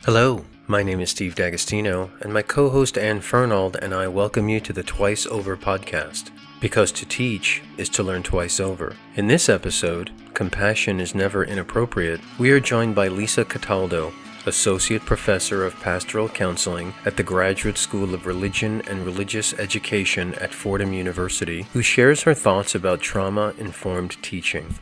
Hello, my name is Steve D'Agostino, and my co-host Ann Fernald and I welcome you to the Twice Over podcast. Because to teach is to learn twice over. In this episode, Compassion is Never Inappropriate, we are joined by Lisa Cataldo, Associate Professor of Pastoral Counseling at the Graduate School of Religion and Religious Education at Fordham University, who shares her thoughts about trauma-informed teaching.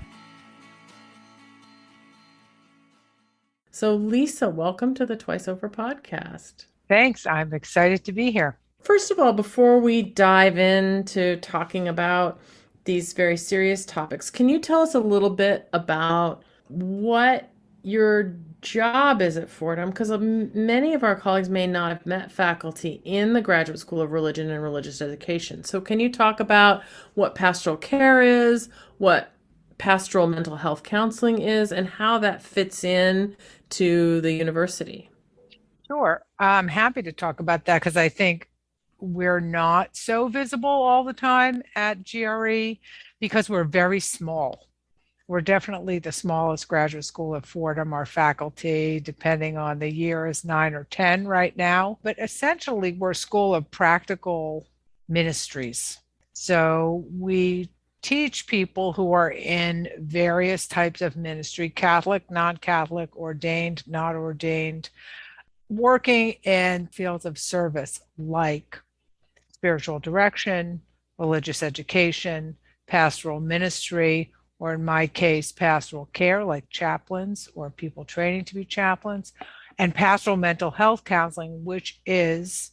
So, Lisa, welcome to the Twice Over podcast. Thanks. I'm excited to be here. First of all, before we dive into talking about these very serious topics, can you tell us a little bit about what your job is at Fordham? Because many of our colleagues may not have met faculty in the Graduate School of Religion and Religious Education. So, can you talk about what pastoral care is, what pastoral mental health counseling is, and how that fits in to the university? Sure. I'm happy to talk about that because I think we're not so visible all the time at GRE because we're very small. We're definitely the smallest graduate school at Fordham. Our faculty, depending on the year, is 9 or 10 right now. But essentially, we're a school of practical ministries. So we teach people who are in various types of ministry, Catholic, non-Catholic, ordained, not ordained, working in fields of service like spiritual direction, religious education, pastoral ministry, or in my case, pastoral care like chaplains or people training to be chaplains, and pastoral mental health counseling, which is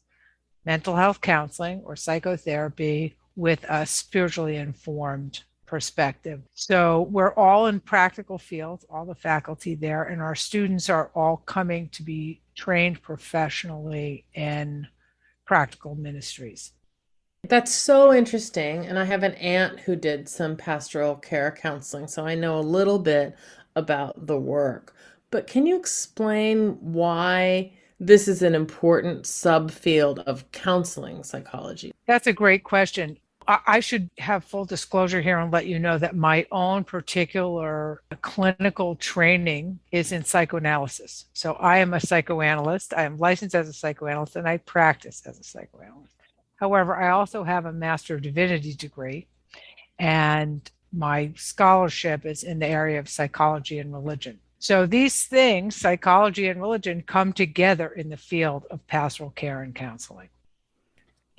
mental health counseling or psychotherapy with a spiritually informed perspective. So we're all in practical fields, all the faculty there, and our students are all coming to be trained professionally in practical ministries. That's so interesting. And I have an aunt who did some pastoral care counseling, so I know a little bit about the work. But can you explain why this is an important subfield of counseling psychology? That's a great question. I should have full disclosure here and let you know that my own particular clinical training is in psychoanalysis. So I am a psychoanalyst. I am licensed as a psychoanalyst and I practice as a psychoanalyst. However, I also have a Master of Divinity degree and my scholarship is in the area of psychology and religion. So these things, psychology and religion, come together in the field of pastoral care and counseling.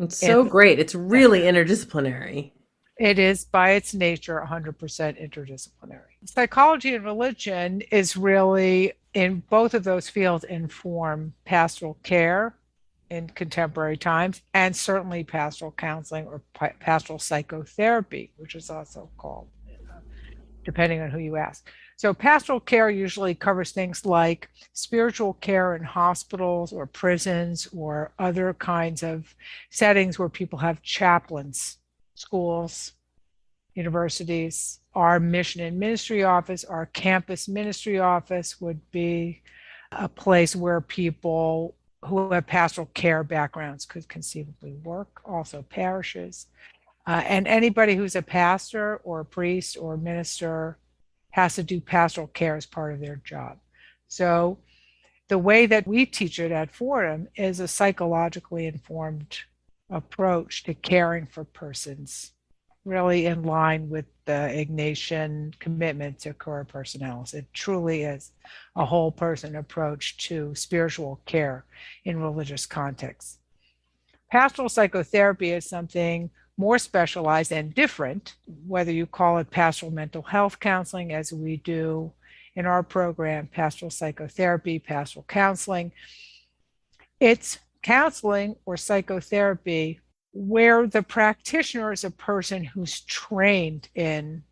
It's so great. It's really interdisciplinary. It is by its nature 100% interdisciplinary. Psychology and religion is really, in both of those fields, inform pastoral care in contemporary times and certainly pastoral counseling or pastoral psychotherapy, which is also called, depending on who you ask. So pastoral care usually covers things like spiritual care in hospitals or prisons or other kinds of settings where people have chaplains, schools, universities. Our mission and ministry office, our campus ministry office would be a place where people who have pastoral care backgrounds could conceivably work, also parishes. And anybody who's a pastor or a priest or a minister has to do pastoral care as part of their job. So the way that we teach it at Fordham is a psychologically informed approach to caring for persons, really in line with the Ignatian commitment to cura personalis. It truly is a whole person approach to spiritual care in religious contexts. Pastoral psychotherapy is something more specialized and different, whether you call it pastoral mental health counseling, as we do in our program, pastoral psychotherapy, pastoral counseling. It's counseling or psychotherapy where the practitioner is a person who's trained in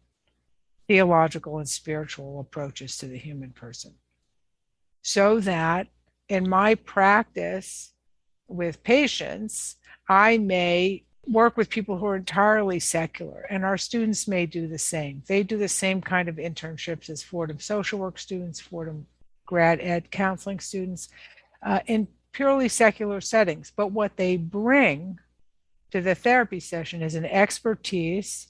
theological and spiritual approaches to the human person. So that in my practice with patients, I may work with people who are entirely secular, and our students may do the same. They do the same kind of internships as Fordham social work students, Fordham grad ed counseling students, in purely secular settings. But what they bring to the therapy session is an expertise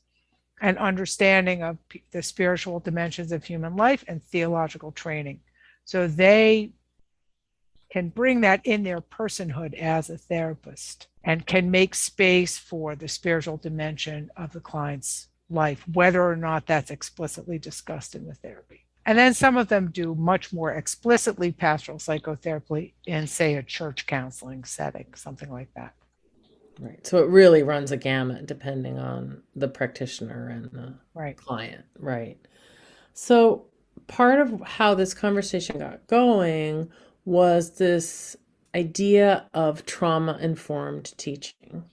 and understanding of the spiritual dimensions of human life and theological training. So they can bring that in their personhood as a therapist and can make space for the spiritual dimension of the client's life, whether or not that's explicitly discussed in the therapy. And then some of them do much more explicitly pastoral psychotherapy in, say, a church counseling setting, something like that. Right. So it really runs a gamut depending on the practitioner and the Right. client. Right. So part of how this conversation got going was this idea of trauma-informed teaching.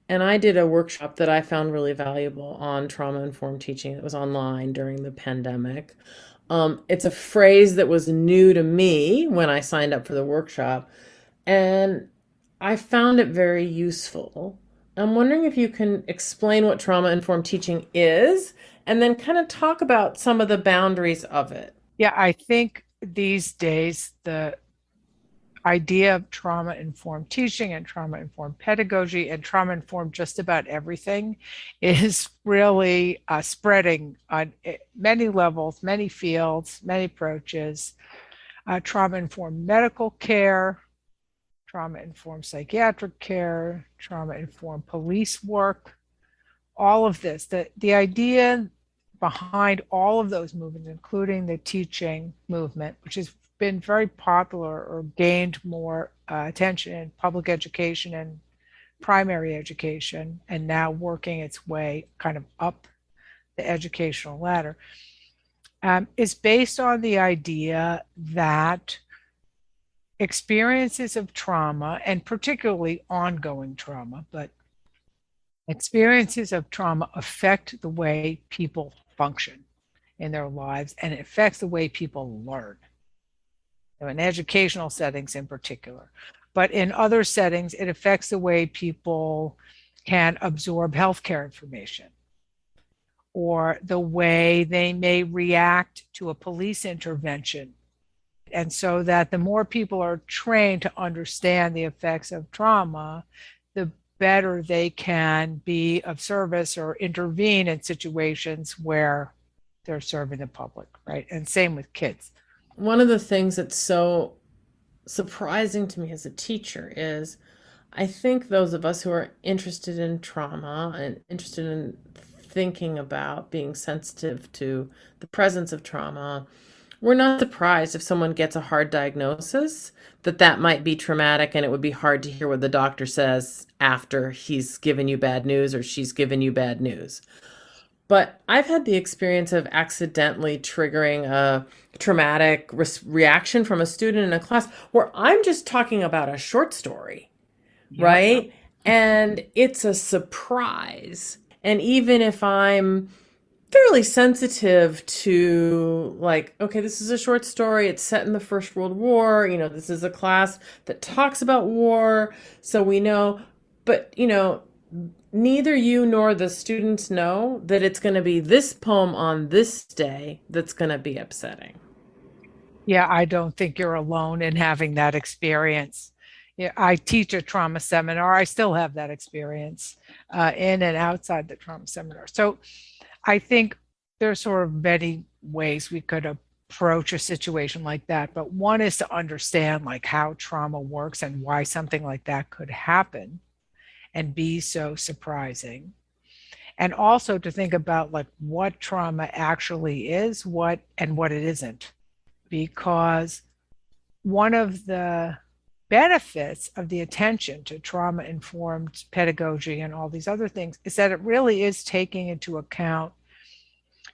And I did a workshop that I found really valuable on trauma-informed teaching. It was online during the pandemic. It's a phrase that was new to me when I signed up for the workshop, and I found it very useful. I'm wondering if you can explain what trauma-informed teaching is, and then kind of talk about some of the boundaries of it. Yeah, I think these days the idea of trauma-informed teaching and trauma-informed pedagogy and trauma-informed just about everything is really spreading on many levels, many fields, many approaches. Trauma-informed medical care, trauma-informed psychiatric care, trauma-informed police work, all of this. The idea behind all of those movements, including the teaching movement, which has been very popular or gained more attention in public education and primary education, and now working its way kind of up the educational ladder, is based on the idea that experiences of trauma, and particularly ongoing trauma, but experiences of trauma affect the way people function in their lives, and it affects the way people learn. In educational settings in particular. But in other settings, it affects the way people can absorb healthcare information or the way they may react to a police intervention. And so that the more people are trained to understand the effects of trauma, the better they can be of service or intervene in situations where they're serving the public, right? And same with kids. One of the things that's so surprising to me as a teacher is I think those of us who are interested in trauma and interested in thinking about being sensitive to the presence of trauma, we're not surprised if someone gets a hard diagnosis that might be traumatic, and it would be hard to hear what the doctor says after he's given you bad news or she's given you bad news. But I've had the experience of accidentally triggering a traumatic reaction from a student in a class where I'm just talking about a short story, right? And it's a surprise. And even if I'm fairly sensitive to, like, okay, this is a short story, it's set in the First World War, this is a class that talks about war, so we know, but, neither you nor the students know that it's going to be this poem on this day that's going to be upsetting. Yeah, I don't think you're alone in having that experience. Yeah, I teach a trauma seminar. I still have that experience in and outside the trauma seminar. So I think there's sort of many ways we could approach a situation like that. But one is to understand like how trauma works and why something like that could happen and be so surprising. And also to think about like what trauma actually is, what it isn't. Because one of the benefits of the attention to trauma-informed pedagogy and all these other things is that it really is taking into account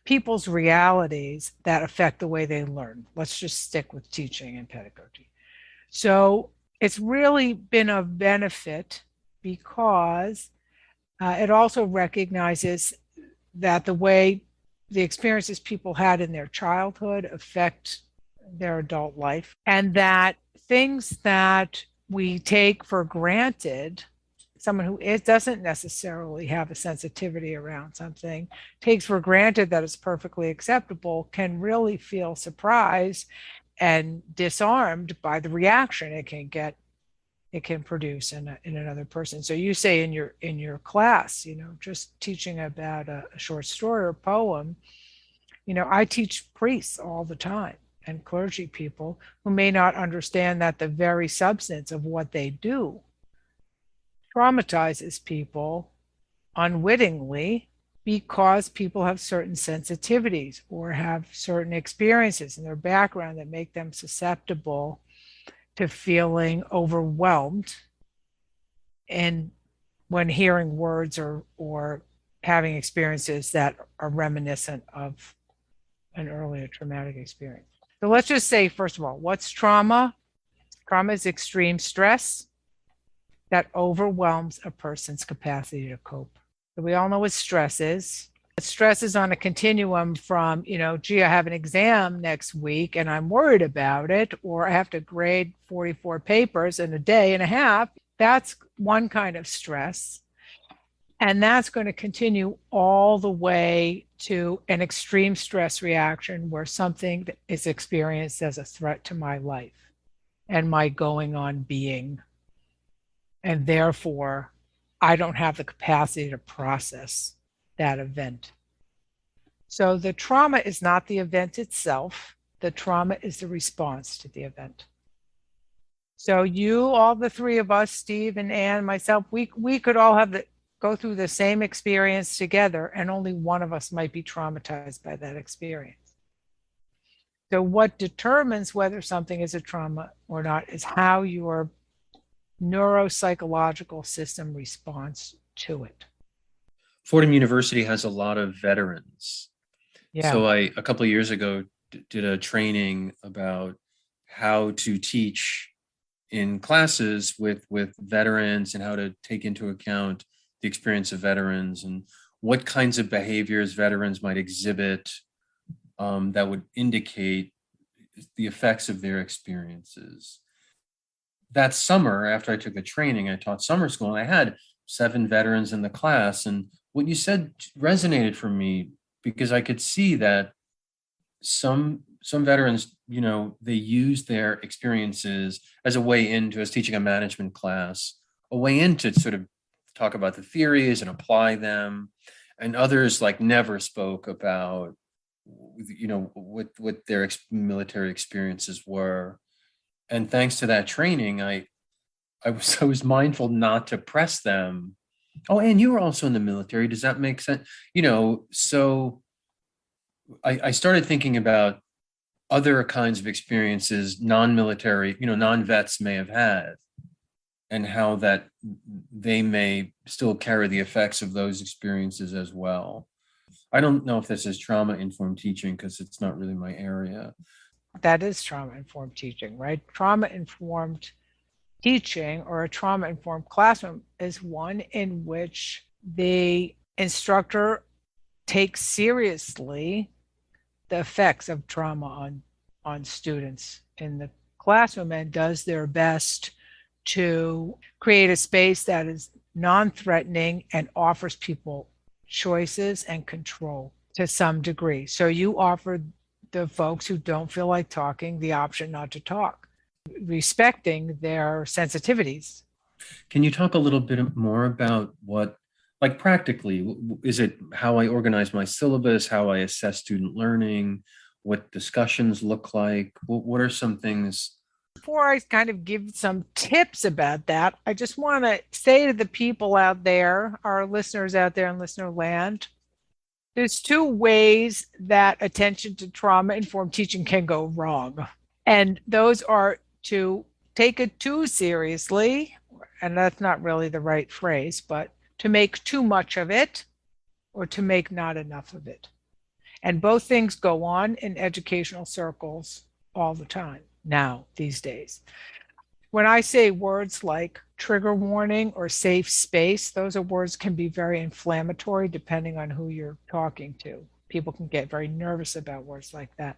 people's realities that affect the way they learn. Let's just stick with teaching and pedagogy. So it's really been of benefit because it also recognizes that the way the experiences people had in their childhood affect their adult life, and that things that we take for granted, someone who doesn't necessarily have a sensitivity around something, takes for granted that it's perfectly acceptable, can really feel surprised and disarmed by the reaction it can produce in another person. So you say in your class, just teaching about a short story or poem, I teach priests all the time. and clergy people who may not understand that the very substance of what they do traumatizes people unwittingly because people have certain sensitivities or have certain experiences in their background that make them susceptible to feeling overwhelmed and when hearing words or having experiences that are reminiscent of an earlier traumatic experience. So let's just say, first of all, what's trauma? Trauma is extreme stress that overwhelms a person's capacity to cope. So we all know what stress is. Stress is on a continuum from, gee, I have an exam next week and I'm worried about it, or I have to grade 44 papers in a day and a half. That's one kind of stress. And that's going to continue all the way to an extreme stress reaction where something that is experienced as a threat to my life and my going on being. And therefore, I don't have the capacity to process that event. So the trauma is not the event itself. The trauma is the response to the event. So you, all the three of us, Steve and Anne, myself, we could all go through the same experience together, and only one of us might be traumatized by that experience. So what determines whether something is a trauma or not is how your neuropsychological system responds to it. Fordham University has a lot of veterans. Yeah. So I, a couple of years ago, did a training about how to teach in classes with veterans and how to take into account the experience of veterans and what kinds of behaviors veterans might exhibit that would indicate the effects of their experiences. That summer, after I took the training, I taught summer school, and I had 7 veterans in the class. And what you said resonated for me because I could see that some veterans, they use their experiences as a way into, as teaching a management class, a way into sort of talk about the theories and apply them. And others never spoke about, what their military experiences were. And thanks to that training, I was mindful not to press them. Oh, and you were also in the military. Does that make sense? So I started thinking about other kinds of experiences non-military, non-vets may have had, and how that they may still carry the effects of those experiences as well. I don't know if this is trauma-informed teaching because it's not really my area. That is trauma-informed teaching, right? Trauma-informed teaching or a trauma-informed classroom is one in which the instructor takes seriously the effects of trauma on students in the classroom and does their best to create a space that is non-threatening and offers people choices and control to some degree. So you offer the folks who don't feel like talking the option not to talk, respecting their sensitivities. Can you talk a little bit more about what, practically, is it how I organize my syllabus, how I assess student learning, what discussions look like? What are some things? Before I kind of give some tips about that, I just want to say to the people out there, our listeners out there in listener land, there's 2 ways that attention to trauma-informed teaching can go wrong. And those are to take it too seriously, and that's not really the right phrase, but to make too much of it or to make not enough of it. And both things go on in educational circles all the time now, these days. When I say words like trigger warning or safe space, those are words can be very inflammatory depending on who you're talking to. People can get very nervous about words like that.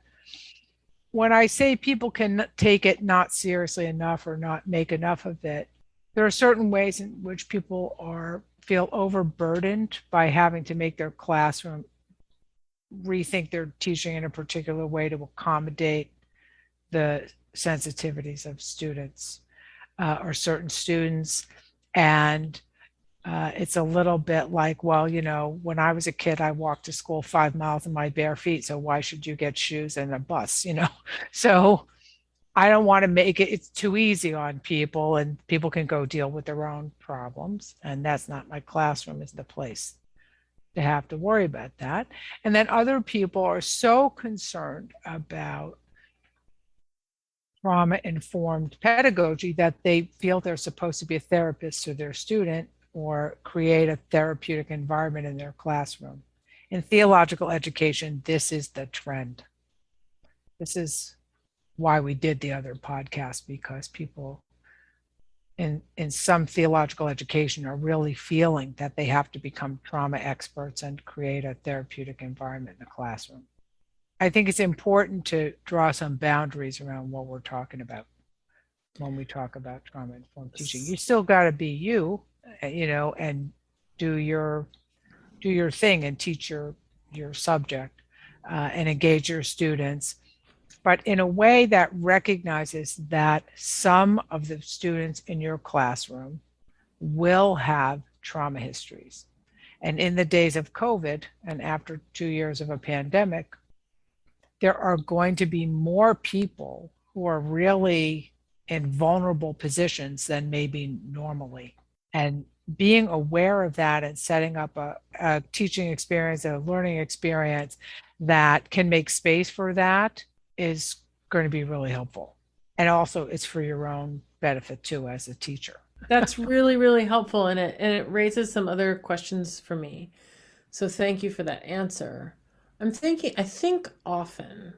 When I say people can take it not seriously enough or not make enough of it, there are certain ways in which people feel overburdened by having to make their classroom rethink their teaching in a particular way to accommodate the sensitivities of students or certain students. And It's a little bit like, well, when I was a kid, I walked to school 5 miles in my bare feet. So why should you get shoes and a bus, So I don't want to make it's too easy on people, and people can go deal with their own problems. And that's not my classroom is the place to have to worry about that. And then other people are so concerned about trauma-informed pedagogy that they feel they're supposed to be a therapist to their student or create a therapeutic environment in their classroom. In theological education, this is the trend. This is why we did the other podcast, because people in some theological education are really feeling that they have to become trauma experts and create a therapeutic environment in the classroom. I think it's important to draw some boundaries around what we're talking about when we talk about trauma-informed teaching. You still got to be you, and do your thing and teach your subject and engage your students, but in a way that recognizes that some of the students in your classroom will have trauma histories. And in the days of COVID and after 2 years of a pandemic, there are going to be more people who are really in vulnerable positions than maybe normally. And being aware of that and setting up a teaching experience, a learning experience that can make space for that is going to be really helpful. And also it's for your own benefit too as a teacher. That's really, really helpful. And it raises some other questions for me. So thank you for that answer. I think often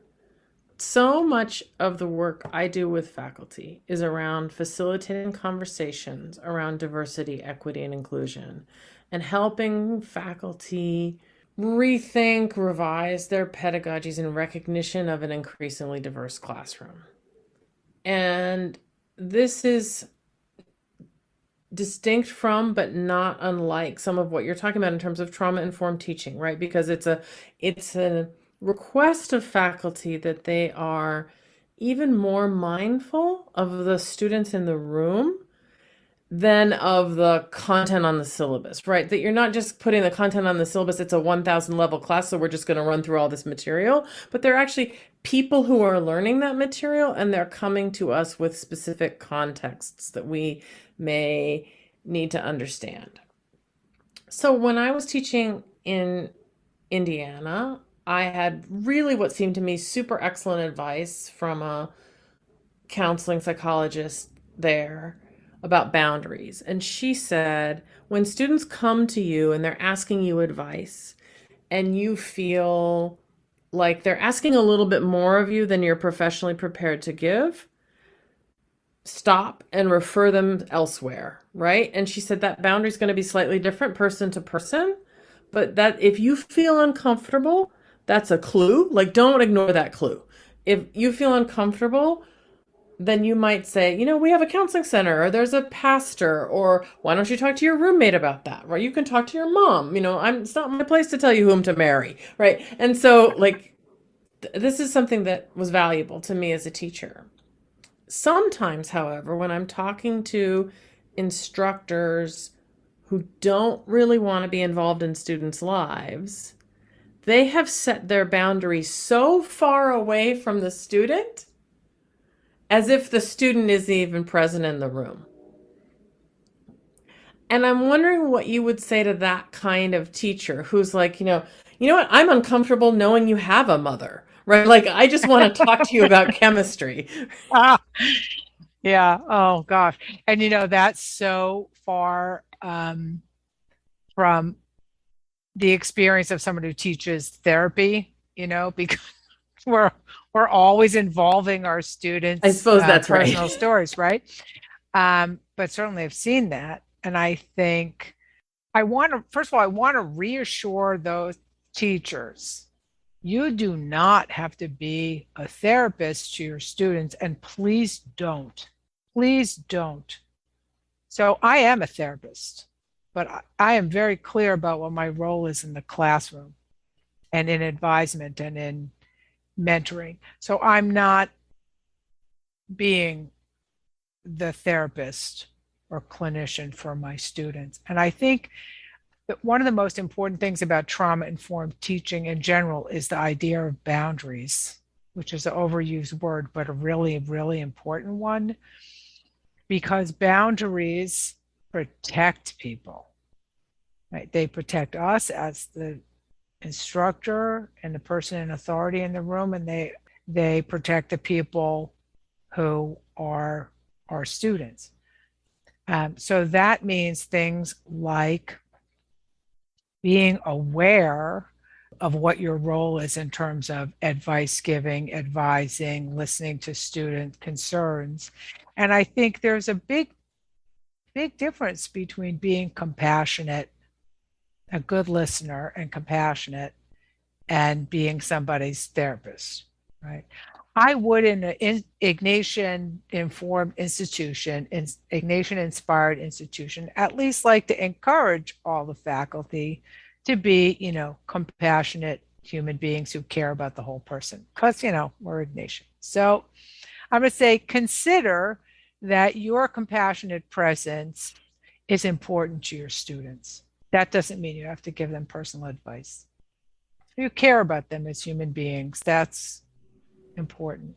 so much of the work I do with faculty is around facilitating conversations around diversity, equity, and inclusion, and helping faculty rethink, revise their pedagogies in recognition of an increasingly diverse classroom. And this is distinct from, but not unlike some of what you're talking about in terms of trauma-informed teaching, right? Because it's a request of faculty that they are even more mindful of the students in the room than of the content on the syllabus, right? That you're not just putting the content on the syllabus, it's a 1,000 level class, so we're just going to run through all this material, but they're actually people who are learning that material, and they're coming to us with specific contexts that we may need to understand. So when I was teaching in Indiana, I had really what seemed to me super excellent advice from a counseling psychologist there about boundaries. And she said, when students come to you and they're asking you advice and you feel like they're asking a little bit more of you than you're professionally prepared to give, stop and refer them elsewhere, right? And she said that boundary is going to be slightly different person to person, but that if you feel uncomfortable, that's a clue. Like, don't ignore that clue. If you feel uncomfortable, then you might say, we have a counseling center, or there's a pastor, or why don't you talk to your roommate about that? Or you can talk to your mom. It's not my place to tell you whom to marry, right? And so, this is something that was valuable to me as a teacher. Sometimes, however, when I'm talking to instructors who don't really want to be involved in students' lives, they have set their boundaries so far away from the student as if the student isn't even present in the room. And I'm wondering what you would say to that kind of teacher who's like, you know what, I'm uncomfortable knowing you have a mother, right? Like, I just want to talk to you about chemistry. Yeah. Oh gosh. And that's so far from the experience of someone who teaches therapy, because we're always involving our students. I suppose that's personal right. stories, right? But certainly I've seen that. And I think first of all, I want to reassure those teachers, you do not have to be a therapist to your students, and please don't. Please don't. So I am a therapist, but I am very clear about what my role is in the classroom and in advisement and in mentoring. So I'm not being the therapist or clinician for my students. And I think that one of the most important things about trauma-informed teaching in general is the idea of boundaries, which is an overused word, but a really, really important one, because boundaries protect people, right? They protect us as the instructor and the person in authority in the room, and they protect the people who are our students. So that means things like being aware of what your role is in terms of advice giving, advising, listening to student concerns. And I think there's a big difference between being compassionate, a good listener and compassionate, and being somebody's therapist, right? I would, in an Ignatian-informed institution, Ignatian-inspired institution, at least like to encourage all the faculty to be, compassionate human beings who care about the whole person, because, we're Ignatian. So I'm going to say, consider that your compassionate presence is important to your students. That doesn't mean you have to give them personal advice. You care about them as human beings. That's important.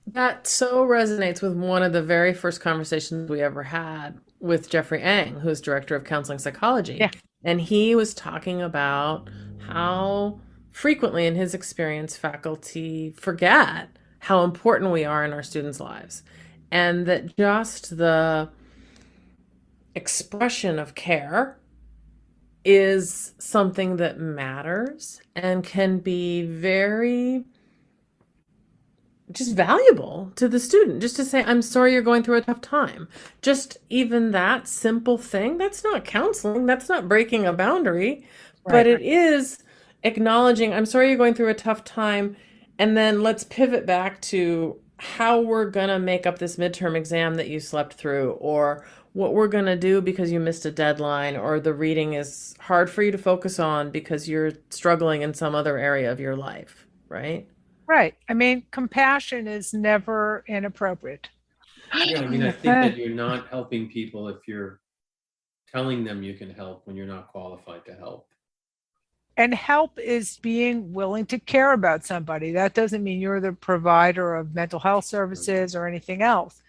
That so resonates with one of the very first conversations we ever had with Jeffrey Ang, who's director of counseling psychology. Yeah. And he was talking about how frequently, in his experience, faculty forget how important we are in our students' lives. And that just the expression of care is something that matters and can be very just valuable to the student, just to say, I'm sorry you're going through a tough time. Just even that simple thing, that's not counseling, that's not breaking a boundary, but it is acknowledging, I'm sorry you're going through a tough time, and then let's pivot back to how we're going to make up this midterm exam that you slept through, or what we're going to do because you missed a deadline, or the reading is hard for you to focus on because you're struggling in some other area of your life, right? Right. I mean, compassion is never inappropriate. Yeah, I mean, I think that you're not helping people if you're telling them you can help when you're not qualified to help. And help is being willing to care about somebody. That doesn't mean you're the provider of mental health services or anything else.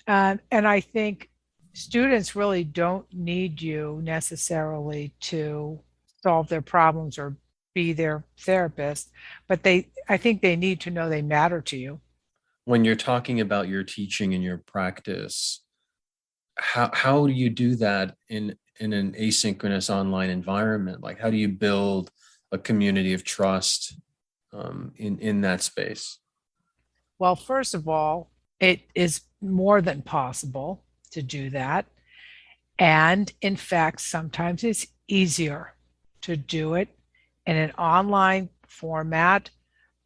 And I think students really don't need you necessarily to solve their problems or be their therapist, but I think they need to know they matter to you. When you're talking about your teaching and your practice, how do you do that in an asynchronous online environment? Like, how do you build a community of trust in that space? Well, first of all, it is more than possible to do that. And in fact, sometimes it's easier to do it in an online format,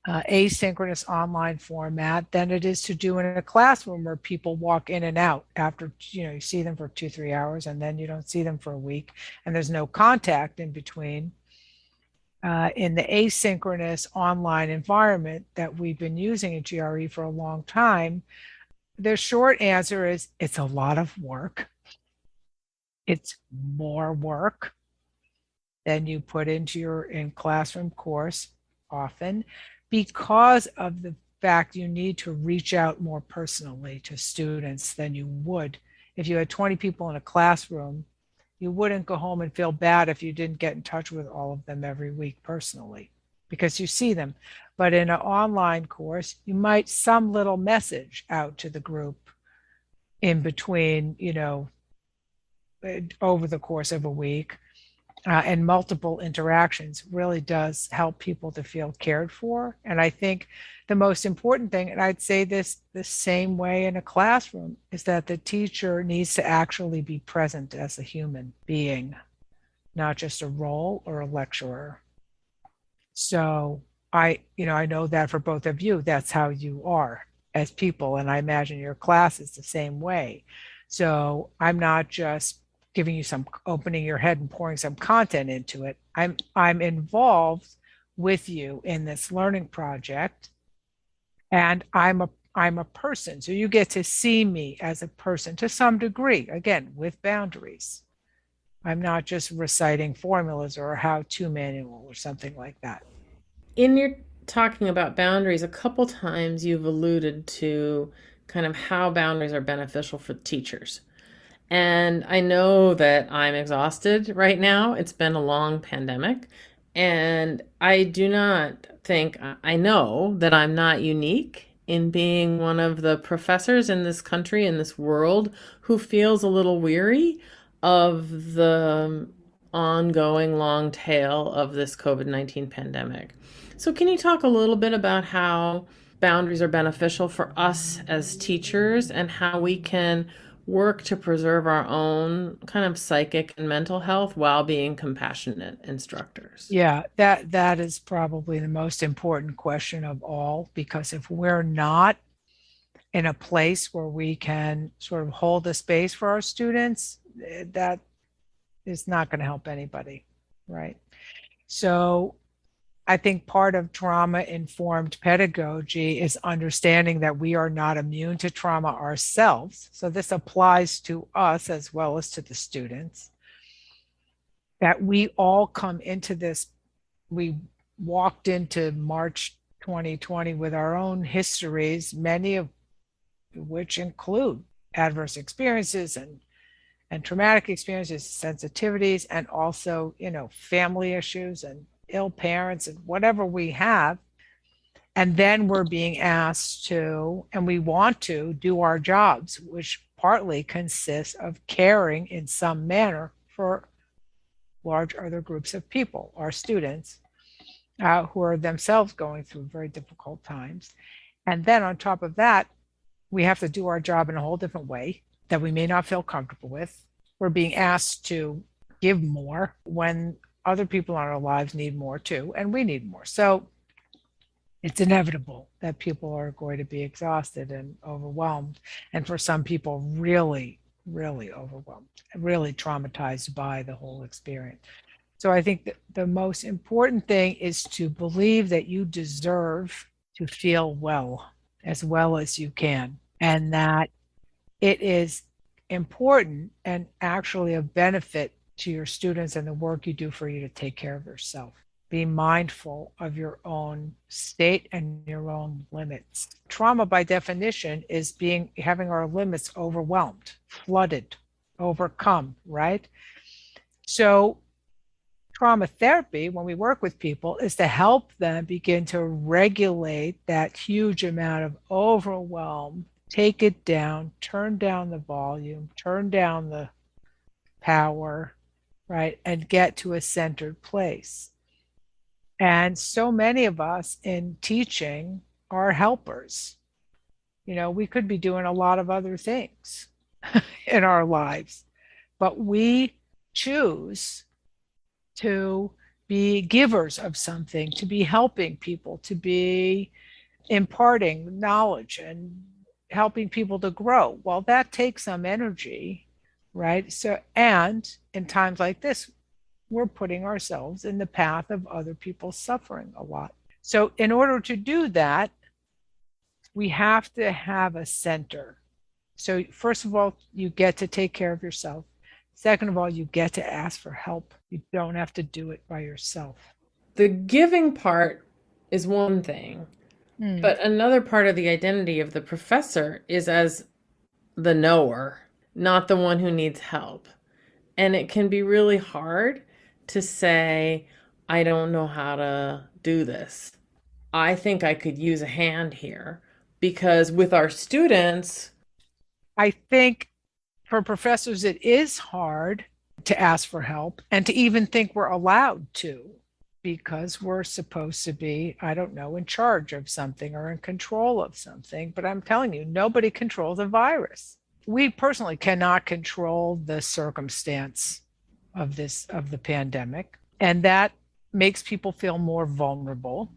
asynchronous online format, than it is to do in a classroom where people walk in and out after, you see them for 2-3 hours and then you don't see them for a week and there's no contact in between. In the asynchronous online environment that we've been using at GRE for a long time, the short answer is it's a lot of work. It's more work than you put into your in-classroom course often, because of the fact you need to reach out more personally to students than you would if you had 20 people in a classroom. You wouldn't go home and feel bad if you didn't get in touch with all of them every week personally, because you see them. But in an online course, you might some little message out to the group in between, over the course of a week. And multiple interactions really does help people to feel cared for. And I think the most important thing, and I'd say this the same way in a classroom, is that the teacher needs to actually be present as a human being, not just a role or a lecturer. So I know that for both of you, that's how you are as people. And I imagine your class is the same way. So I'm not just giving you opening your head and pouring some content into it. I'm involved with you in this learning project, and I'm I'm a person. So you get to see me as a person to some degree, again, with boundaries. I'm not just reciting formulas or a how-to manual or something like that. In your talking about boundaries, a couple times you've alluded to kind of how boundaries are beneficial for teachers. And I know that I'm exhausted right now. It's been a long pandemic. And I do not think, I know that I'm not unique in being one of the professors in this country, in this world, who feels a little weary of the ongoing long tail of this COVID-19 pandemic. So, can you talk a little bit about how boundaries are beneficial for us as teachers and how we can work to preserve our own kind of psychic and mental health while being compassionate instructors? Yeah, that is probably the most important question of all, because if we're not in a place where we can sort of hold the space for our students, that is not going to help anybody, right? So I think part of trauma-informed pedagogy is understanding that we are not immune to trauma ourselves. So this applies to us as well as to the students, that we all come into this. We walked into March 2020 with our own histories, many of which include adverse experiences and traumatic experiences, sensitivities, and also, family issues and ill parents and whatever we have. And then we're being asked to, and we want to do our jobs, which partly consists of caring in some manner for large other groups of people, our students, who are themselves going through very difficult times. And then on top of that, we have to do our job in a whole different way that we may not feel comfortable with. We're being asked to give more when other people in our lives need more too, and we need more. So it's inevitable that people are going to be exhausted and overwhelmed. And for some people, really, really overwhelmed, really traumatized by the whole experience. So I think that the most important thing is to believe that you deserve to feel well as you can, and that it is important and actually a benefit to your students and the work you do for you to take care of yourself. Be mindful of your own state and your own limits. Trauma, by definition, is having our limits overwhelmed, flooded, overcome, right? So trauma therapy, when we work with people, is to help them begin to regulate that huge amount of overwhelm, take it down, turn down the volume, turn down the power, right? And get to a centered place. And so many of us in teaching are helpers. We could be doing a lot of other things in our lives, but we choose to be givers of something, to be helping people, to be imparting knowledge and helping people to grow. Well, that takes some energy, right? So, and in times like this, we're putting ourselves in the path of other people suffering a lot. So in order to do that, we have to have a center. So first of all, you get to take care of yourself. Second of all, you get to ask for help. You don't have to do it by yourself. The giving part is one thing, but another part of the identity of the professor is as the knower, not the one who needs help. And it can be really hard to say, I don't know how to do this. I think I could use a hand here. Because with our students, I think for professors, it is hard to ask for help and to even think we're allowed to, because we're supposed to be, I don't know, in charge of something or in control of something. But I'm telling you, nobody controls a virus. We personally cannot control the circumstance of the pandemic, and that makes people feel more vulnerable.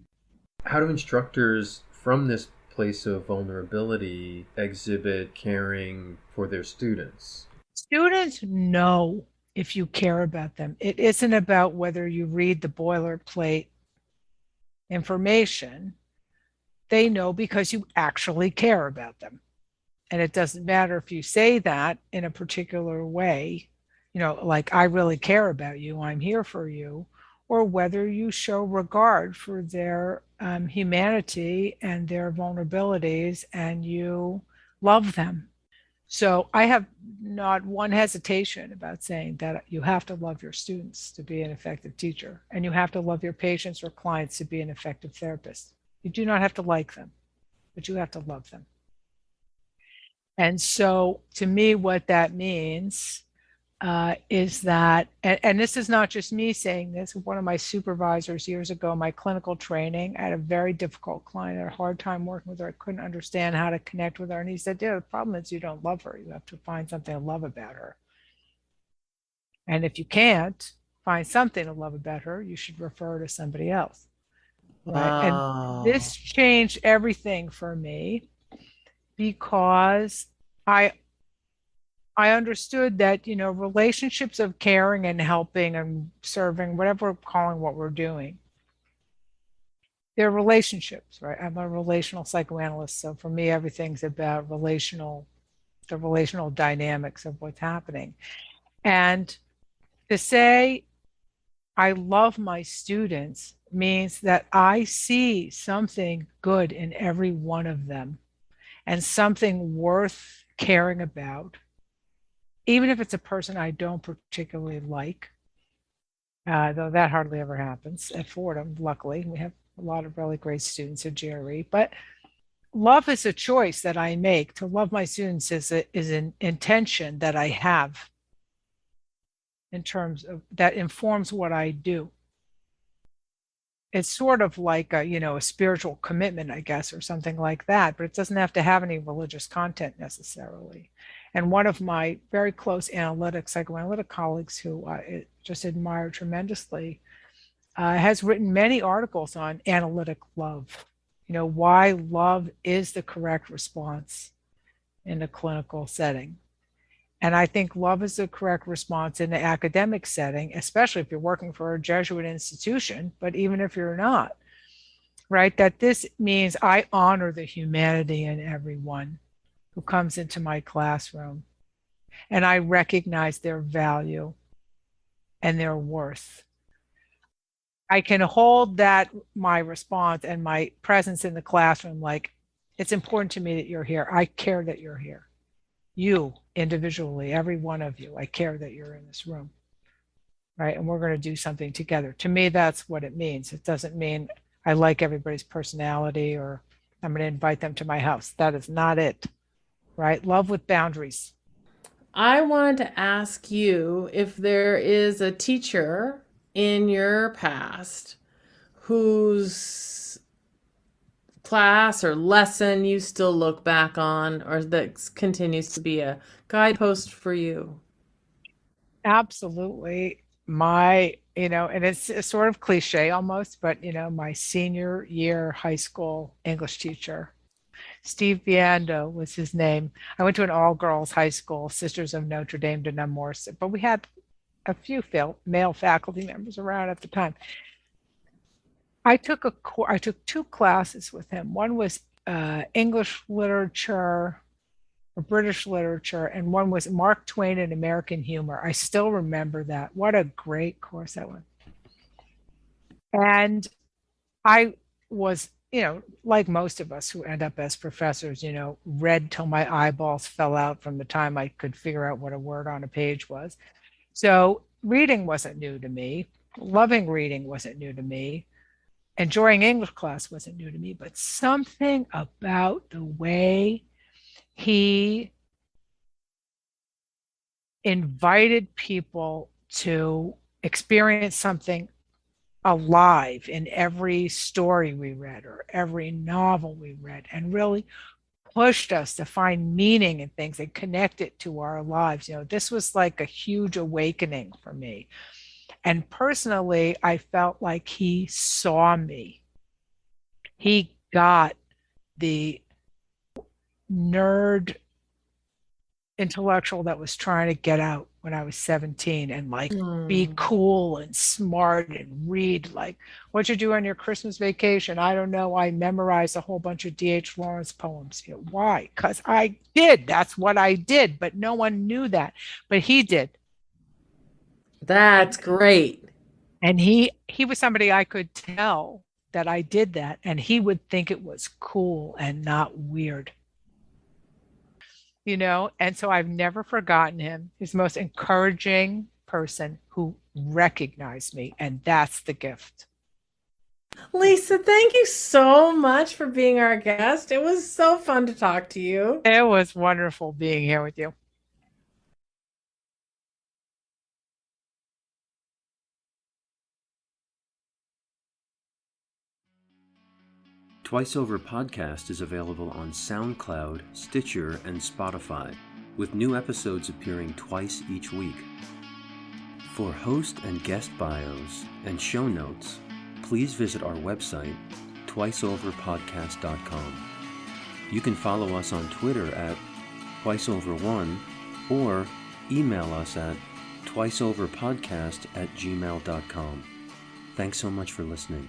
How do instructors from this place of vulnerability exhibit caring for their students? Students know if you care about them. It isn't about whether you read the boilerplate information. They know because you actually care about them. And it doesn't matter if you say that in a particular way, like, I really care about you, I'm here for you, or whether you show regard for their humanity and their vulnerabilities and you love them. So I have not one hesitation about saying that you have to love your students to be an effective teacher, and you have to love your patients or clients to be an effective therapist. You do not have to like them, but you have to love them. And so to me, what that means is that, and this is not just me saying this, one of my supervisors years ago, my clinical training, I had a very difficult client, I had a hard time working with her. I couldn't understand how to connect with her. And he said, yeah, the problem is you don't love her. You have to find something to love about her. And if you can't find something to love about her, you should refer to somebody else. Right. And this changed everything for me, because I understood that, relationships of caring and helping and serving, whatever we're calling what we're doing, they're relationships, right? I'm a relational psychoanalyst. So for me, everything's about the relational dynamics of what's happening. And to say I love my students means that I see something good in every one of them and something worth caring about, even if it's a person I don't particularly like, though that hardly ever happens at Fordham. Luckily, we have a lot of really great students at GRE, but love is a choice that I make. To love my students is an intention that I have in terms of that informs what I do. It's sort of like a spiritual commitment, I guess, or something like that, but it doesn't have to have any religious content necessarily. And one of my very close psychoanalytic colleagues, who I just admire tremendously, has written many articles on analytic love, why love is the correct response in a clinical setting. And I think love is the correct response in the academic setting, especially if you're working for a Jesuit institution, but even if you're not, right? That this means I honor the humanity in everyone who comes into my classroom, and I recognize their value and their worth. I can hold that, my response and my presence in the classroom, like, it's important to me that you're here. I care that you're here. You individually, every one of you, I care that you're in this room, right? And we're going to do something together. To me, that's what it means. It doesn't mean I like everybody's personality or I'm going to invite them to my house. That is not it, right? Love with boundaries. I wanted to ask you if there is a teacher in your past whose class or lesson you still look back on, or that continues to be a guidepost for you. Absolutely. And it's a sort of cliche almost, but my senior year high school English teacher, Steve Biando was his name. I went to an all-girls high school, Sisters of Notre Dame de Nemours, but we had a few male faculty members around at the time. I took two classes with him. One was English literature or British literature, and one was Mark Twain and American humor. I still remember that. What a great course that was. And I was, like most of us who end up as professors, read till my eyeballs fell out from the time I could figure out what a word on a page was. So reading wasn't new to me. Loving reading wasn't new to me. Enjoying English class wasn't new to me, but something about the way he invited people to experience something alive in every story we read or every novel we read, and really pushed us to find meaning in things and connect it to our lives. This was like a huge awakening for me. And personally, I felt like he saw me. He got the nerd intellectual that was trying to get out when I was 17 and like be Mm. cool and smart and read. Like, what'd you do on your Christmas vacation? I don't know. I memorized a whole bunch of D.H. Lawrence poems. You know, why? Because I did. That's what I did. But no one knew that. But he did. That's great. And he was somebody I could tell that I did that, and he would think it was cool and not weird. And so I've never forgotten him. He's the most encouraging person who recognized me, and that's the gift. Lisa, thank you so much for being our guest. It was so fun to talk to you. It was wonderful being here with you. Twice Over Podcast is available on SoundCloud, Stitcher, and Spotify, with new episodes appearing twice each week. For host and guest bios and show notes, please visit our website, twiceoverpodcast.com. You can follow us on Twitter at twiceover1 or email us at twiceoverpodcast@gmail.com. Thanks so much for listening.